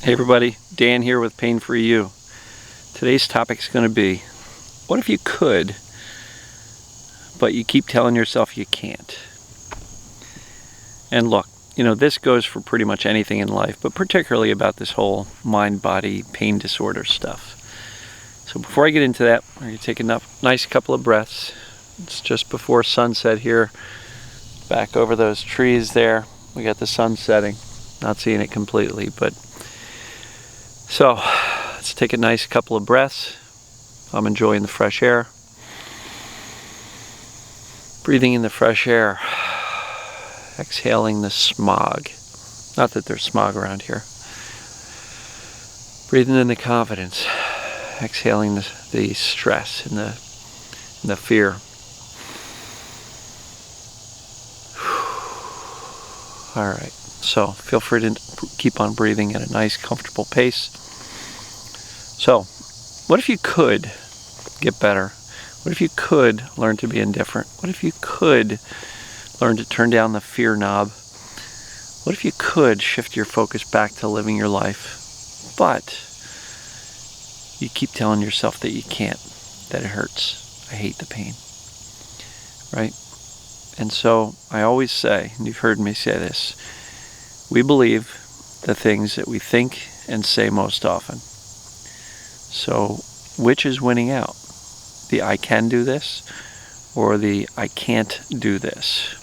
Hey everybody, Dan here with Pain Free You. Today's topic is going to be, what if you could, but you keep telling yourself you can't? And look, this goes for pretty much anything in life, but particularly about this whole mind-body pain disorder stuff. So before I get into that, we're going to take a nice couple of breaths. It's just before sunset here. Back over those trees there, we got the sun setting. Not seeing it completely, but so let's take a nice couple of breaths. I'm enjoying the fresh air. Breathing in the fresh air. Exhaling the smog. Not that there's smog around here. Breathing in the confidence. Exhaling the stress and the fear. All right. So feel free to keep on breathing at a nice, comfortable pace. So, what if you could get better? What if you could learn to be indifferent? What if you could learn to turn down the fear knob? What if you could shift your focus back to living your life, but you keep telling yourself that you can't, that it hurts, I hate the pain, right? And so I always say, and you've heard me say this, we believe the things that we think and say most often. So which is winning out? The I can do this or the I can't do this?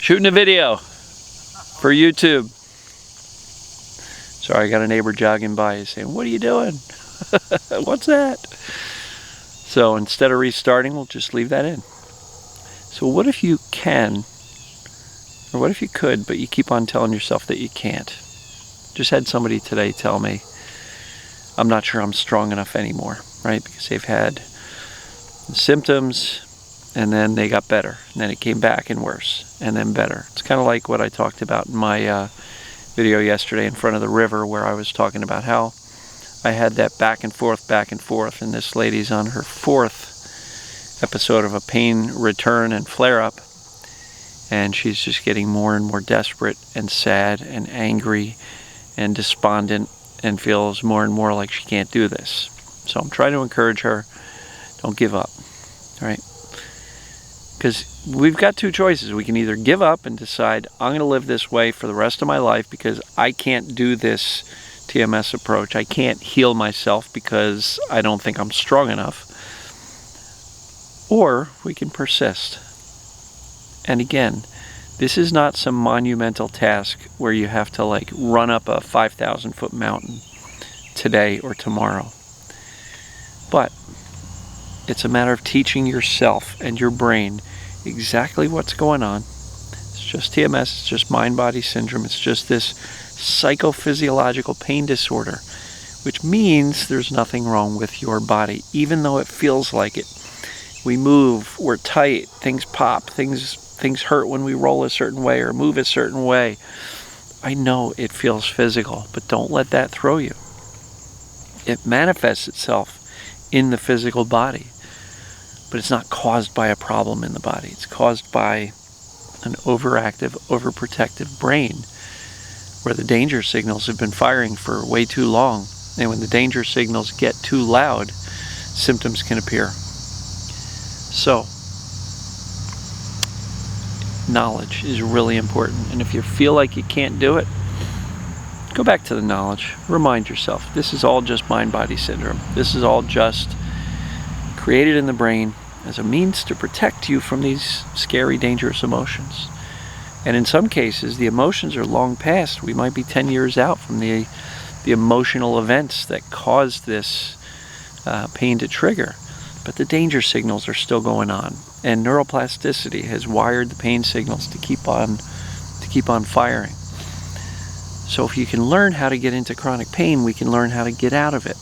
Shooting a video for YouTube. Sorry, I got a neighbor jogging by saying, "What are you doing?" What's that? So instead of restarting, we'll just leave that in. So what if you can, or what if you could, but you keep on telling yourself that you can't? Just had somebody today tell me, I'm not sure I'm strong enough anymore, right? Because they've had symptoms, and then they got better, and then it came back and worse, and then better. It's kind of like what I talked about in my video yesterday in front of the river, where I was talking about how I had that back and forth, and this lady's on her 4th episode of a pain return and flare-up, and she's just getting more and more desperate and sad and angry and despondent and feels more and more like she can't do this. So I'm trying to encourage her, don't give up, right? Because we've got two choices. We can either give up and decide, I'm going to live this way for the rest of my life because I can't do this TMS approach. I can't heal myself because I don't think I'm strong enough. Or we can persist. And again, this is not some monumental task where you have to run up a 5,000-foot mountain today or tomorrow. But it's a matter of teaching yourself and your brain exactly what's going on. It's just TMS, it's just mind-body syndrome, it's just this psychophysiological pain disorder, which means there's nothing wrong with your body, even though it feels like it. We move, we're tight, things pop, things hurt when we roll a certain way or move a certain way. I know it feels physical, but don't let that throw you. It manifests itself in the physical body, but it's not caused by a problem in the body. It's caused by an overactive, overprotective brain where the danger signals have been firing for way too long. And when the danger signals get too loud, symptoms can appear. So, knowledge is really important. And if you feel like you can't do it, go back to the knowledge. Remind yourself, this is all just mind-body syndrome. This is all just created in the brain as a means to protect you from these scary, dangerous emotions. And in some cases, the emotions are long past. We might be 10 years out from the emotional events that caused this pain to trigger. But the danger signals are still going on. And neuroplasticity has wired the pain signals to keep on firing. So if you can learn how to get into chronic pain, we can learn how to get out of it,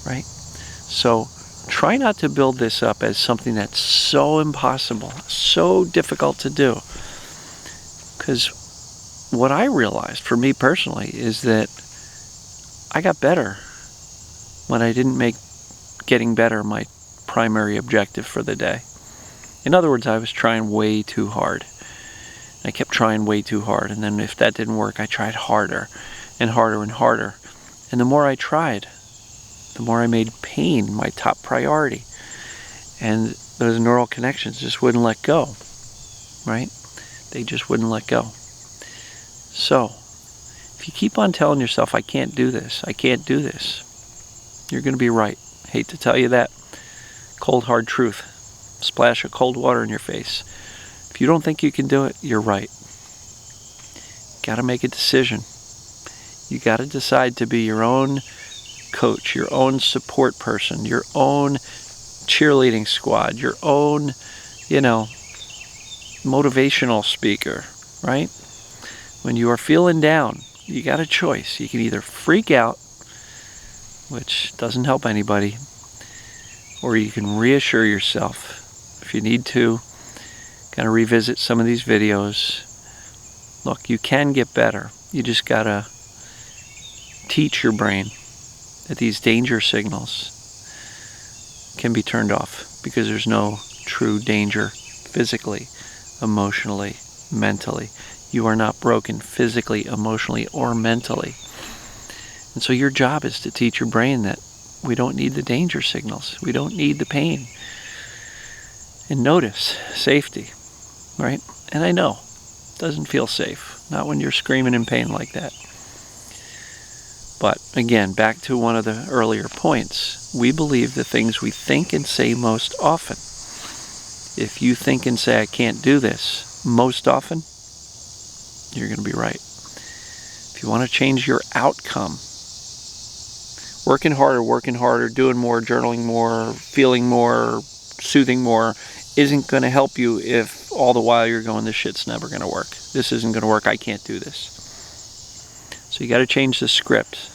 right? So try not to build this up as something that's so impossible, so difficult to do. Because what I realized, for me personally, is that I got better when I didn't make getting better my primary objective for the day. In other words, I was trying way too hard. I kept trying way too hard, and then if that didn't work, I tried harder and harder and harder. And the more I tried, the more I made pain my top priority. And those neural connections just wouldn't let go, right? They just wouldn't let go. So, if you keep on telling yourself, I can't do this, I can't do this, you're going to be right. Hate to tell you that. Cold, hard truth. Splash of cold water in your face. If you don't think you can do it, you're right. Got to make a decision. You got to decide to be your own coach, your own support person, your own cheerleading squad, your own, motivational speaker, right? When you are feeling down, you got a choice. You can either freak out, which doesn't help anybody, or you can reassure yourself. If you need to, kind of revisit some of these videos. Look, you can get better. You just got to teach your brain that these danger signals can be turned off, because there's no true danger physically, emotionally, mentally. You are not broken physically, emotionally, or mentally. And so your job is to teach your brain that we don't need the danger signals. We don't need the pain. And notice safety, right? And I know, it doesn't feel safe. Not when you're screaming in pain like that. But again, back to one of the earlier points, we believe the things we think and say most often. If you think and say, I can't do this, most often, you're going to be right. If you want to change your outcome, working harder, doing more, journaling more, feeling more, soothing more, isn't going to help you if all the while you're going, this shit's never going to work. This isn't going to work. I can't do this. So you got to change the script.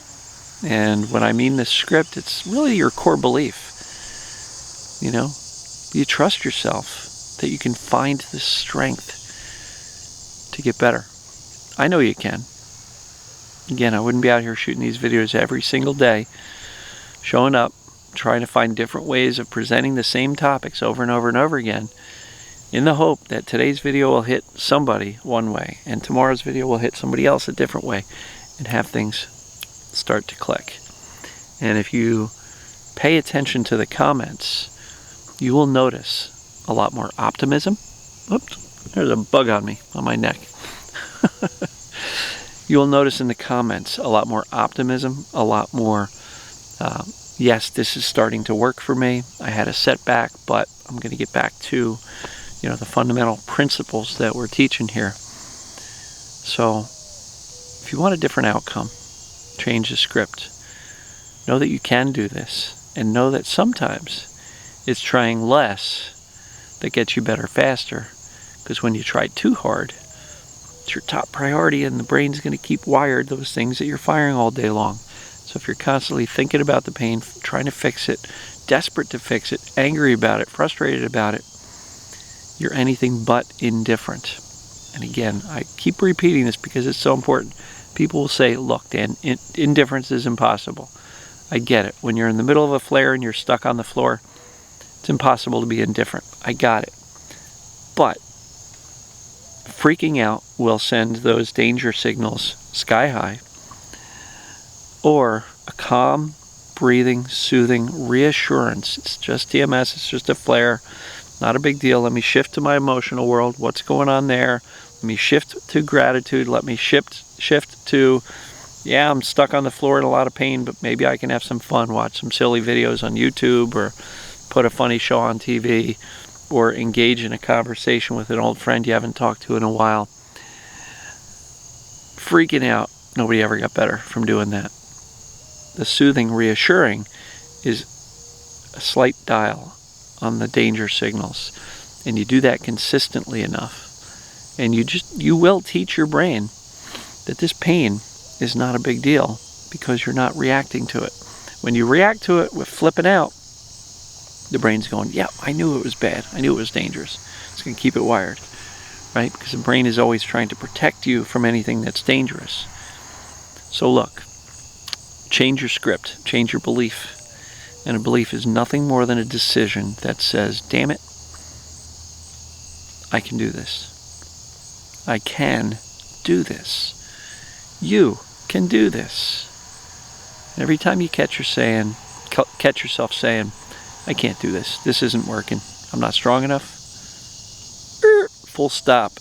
And when I mean the script, it's really your core belief. You trust yourself that you can find the strength to get better. I know you can. Again, I wouldn't be out here shooting these videos every single day, showing up, trying to find different ways of presenting the same topics over and over and over again, in the hope that today's video will hit somebody one way, and tomorrow's video will hit somebody else a different way, and have things start to click. And if you pay attention to the comments, you will notice a lot more optimism. Oops, there's a bug on me, on my neck. You will notice in the comments a lot more optimism, a lot more, yes, this is starting to work for me. I had a setback, but I'm going to get back to, the fundamental principles that we're teaching here. So, if you want a different outcome, change the script. Know that you can do this, and know that sometimes it's trying less that gets you better faster, because when you try too hard, it's your top priority, and the brain's going to keep wired those things that you're firing all day long. So if you're constantly thinking about the pain, trying to fix it, desperate to fix it, angry about it, frustrated about it, you're anything but indifferent. And again, I keep repeating this because it's so important. People will say, look, Dan, indifference is impossible. I get it. When you're in the middle of a flare and you're stuck on the floor, it's impossible to be indifferent. I got it. But freaking out will send those danger signals sky high. Or a calm, breathing, soothing reassurance. It's just TMS. It's just a flare. Not a big deal. Let me shift to my emotional world. What's going on there? Let me shift to gratitude. Let me shift to, yeah, I'm stuck on the floor in a lot of pain, but maybe I can have some fun, watch some silly videos on YouTube, or put a funny show on TV, or engage in a conversation with an old friend you haven't talked to in a while. Freaking out, nobody ever got better from doing that. The soothing, reassuring is a slight dial on the danger signals. And you do that consistently enough, and you will teach your brain that this pain is not a big deal, because you're not reacting to it. When you react to it with flipping out, the brain's going, yeah, I knew it was bad. I knew it was dangerous. It's going to keep it wired, right? Because the brain is always trying to protect you from anything that's dangerous. So look, change your script, change your belief. And a belief is nothing more than a decision that says, damn it, I can do this. I can do this. You can do this. And every time you catch yourself saying, I can't do this. This isn't working. I'm not strong enough. Full stop.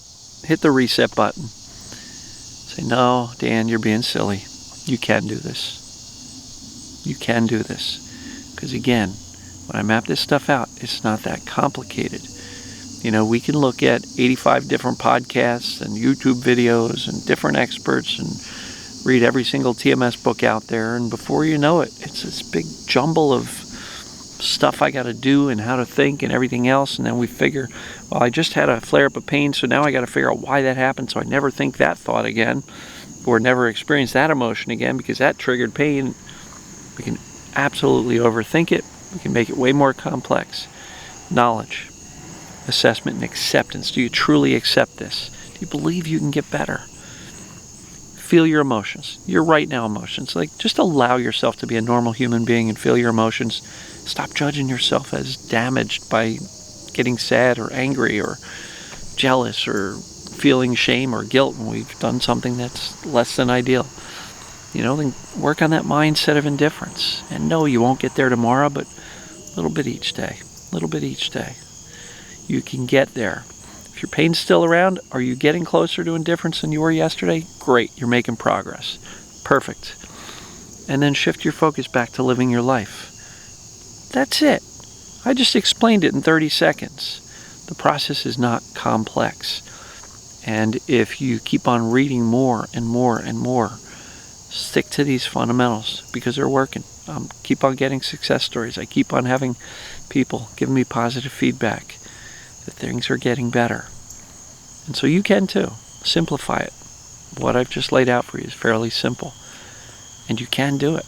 Hit the reset button. Say, no, Dan, you're being silly. You can do this. You can do this. Because again, when I map this stuff out, it's not that complicated. You know, we can look at 85 different podcasts and YouTube videos and different experts and read every single TMS book out there, and before you know it, it's this big jumble of stuff I got to do and how to think and everything else, and then we figure, well, I just had a flare-up of pain, so now I got to figure out why that happened so I never think that thought again, or never experience that emotion again because that triggered pain. We can absolutely overthink it. We can make it way more complex. Knowledge, assessment, and acceptance. Do you truly accept this? Do you believe you can get better? Feel your emotions, your right now emotions. Like, just allow yourself to be a normal human being and feel your emotions. Stop judging yourself as damaged by getting sad or angry or jealous or feeling shame or guilt when we've done something that's less than ideal. You know, then work on that mindset of indifference. And no, you won't get there tomorrow, but a little bit each day. A little bit each day. You can get there. If your pain's still around, are you getting closer to indifference than you were yesterday? Great, you're making progress. Perfect. And then shift your focus back to living your life. That's it. I just explained it in 30 seconds. The process is not complex. And if you keep on reading more and more and more, stick to these fundamentals because they're working. Keep on getting success stories. I keep on having people giving me positive feedback that things are getting better. And so you can too. Simplify it. What I've just laid out for you is fairly simple. And you can do it.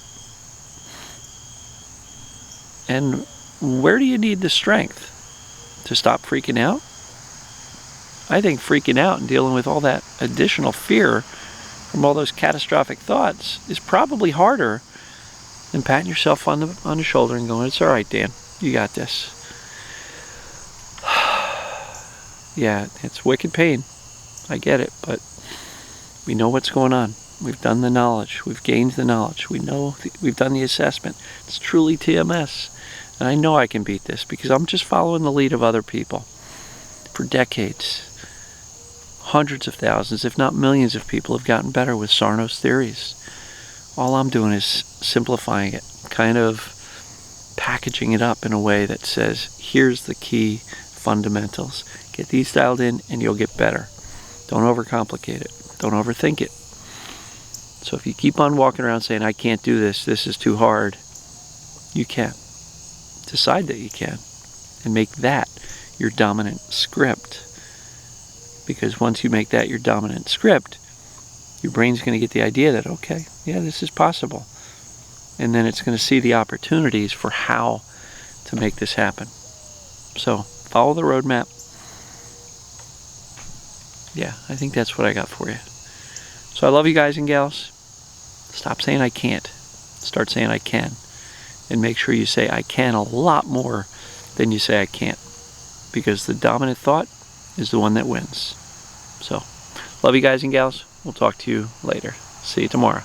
And where do you need the strength? To stop freaking out? I think freaking out and dealing with all that additional fear from all those catastrophic thoughts is probably harder than patting yourself on the shoulder and going, it's all right, Dan. You got this. Yeah, it's wicked pain. I get it, but we know what's going on. We've done the knowledge. We've gained the knowledge. We know we've done the assessment. It's truly TMS. And I know I can beat this because I'm just following the lead of other people. For decades, hundreds of thousands, if not millions of people have gotten better with Sarno's theories. All I'm doing is simplifying it, kind of packaging it up in a way that says, here's the key fundamentals. Get these dialed in and you'll get better. Don't overcomplicate it. Don't overthink it. So if you keep on walking around saying, I can't do this, this is too hard, you can. Decide that you can. And make that your dominant script. Because once you make that your dominant script, your brain's going to get the idea that, okay, yeah, this is possible. And then it's going to see the opportunities for how to make this happen. So follow the roadmap. Yeah, I think that's what I got for you. So I love you guys and gals. Stop saying I can't. Start saying I can. And make sure you say I can a lot more than you say I can't. Because the dominant thought is the one that wins. So, love you guys and gals. We'll talk to you later. See you tomorrow.